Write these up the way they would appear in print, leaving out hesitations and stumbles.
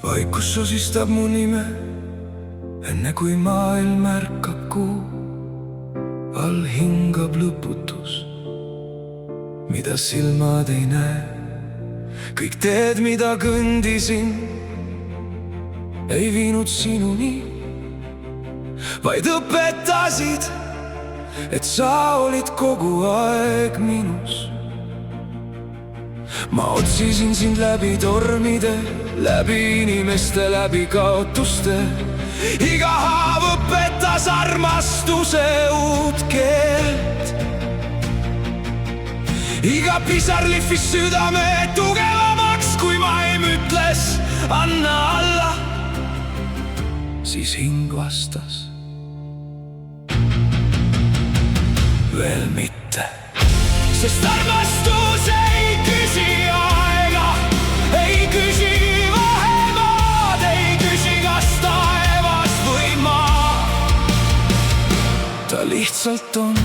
Vaikus sosistab mu nime, enne kui maailm märkab kuu. All hingab lõputus, mida silmad ei näe. Kõik teed, mida kõndisin, ei viinud sinuni, vaid õpetasid, et sa olid kogu aeg minus. Ma otsisin sind läbi tormide, läbi inimeste, läbi kaotuste. Iga haav õpetas armastuse uut keelt. Iga pisar lihvis südame tugevamaks, kui vaim ütles anna alla. Siis hing vastas veel mitte. Sest armastus ei küsi aega, ei küsi vahemaad, ei küsi kas taevas või maa. Ta lihtsalt on.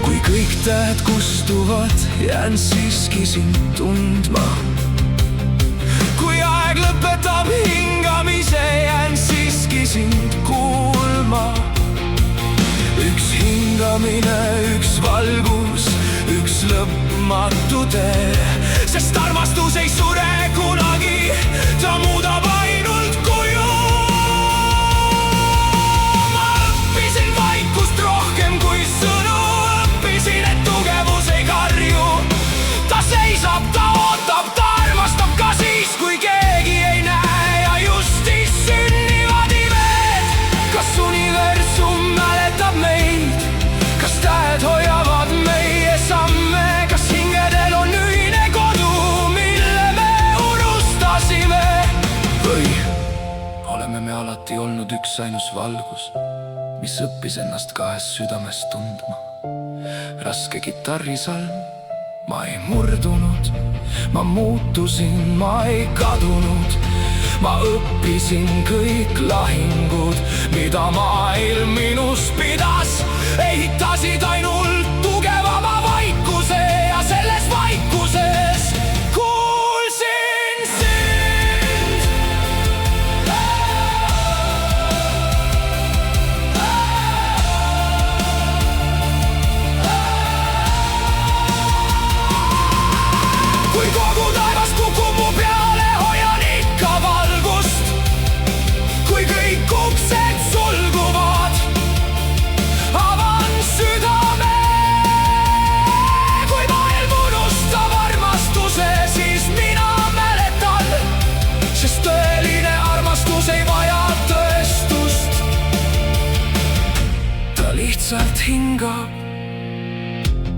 Kui kõik tähed kustuvad, jään siiski sind tundma. Kui aeg lõpetab hingamise, jään siiski sind kuulma. Üks hingamine, üks valgus, üks lõpmatu tee. Sest armastus ei sure kunagi, ta muudab ainult kuju. Ma õppisin vaikust rohkem kui sõnu, õppisin, et tugevus ei karju. Ta seisab, ta ootab, ta armastab ka siis, kui keegi ei näe. Ja just siis sünnivad imed. Kas universum mäletab meid? Kas tähed hoiavad meie samme? Kas hingedel on ühine kodu, mille me unustasime? Või oleme me alati olnud üks ainus valgus, mis õppis ennast kahes südames tundma? Raske kitarrisalm, ma ei murdunud, ma muutusin, ma ei kadunud. Ma õppisin kõik lahingud, mida maailm minus pidas. Ehitasid ainult tugevama vaikuse ja selles vaikuses kuulsin sind. Kui kogu taevas kukub mu peale, hoian ikka valgust. Kui kõik uksed sulguvad, avan südame. Kui maailm unustab armastuse, siis mina mäletan. Sest tõeline armastus ei vaja tõestust. Ta lihtsalt hingab.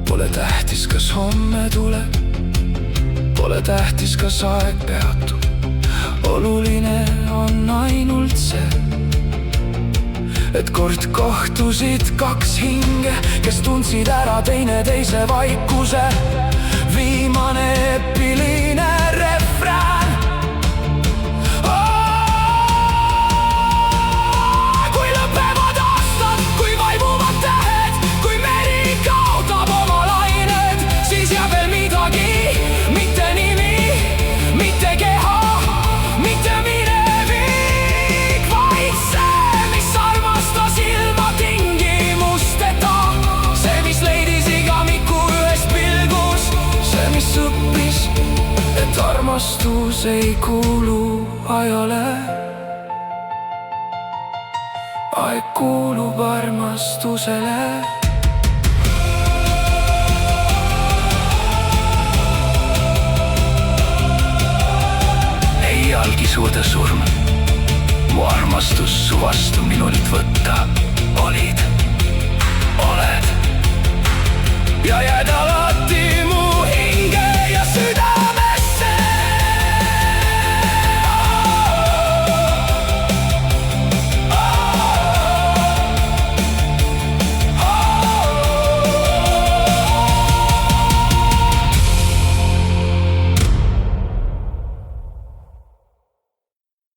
Pole tähtis, kas homme tuleb, pole tähtis, kas aeg peatub. Oluline on ainult see, et kord kohtusid kaks hinge, kes tundsid ära teineteise vaikuse. Viimane epiline refrään. Kui lõpevad aastad, kui vaibuvad tähed, kui meri kaotab oma lained, siis jääb veel midagi, mitte nimi, mitte keha, mitte minevik, vaid see, mis armastas ilma tingimusteta. See, mis leidis igamiku ühes pilgus. See, mis õppis, et armastus ei kuulu ajale. Aeg kuulub armastusele. Ei algi suuda surm, mu armastus su vastu minult võtta. Olid, oled ja jääd alati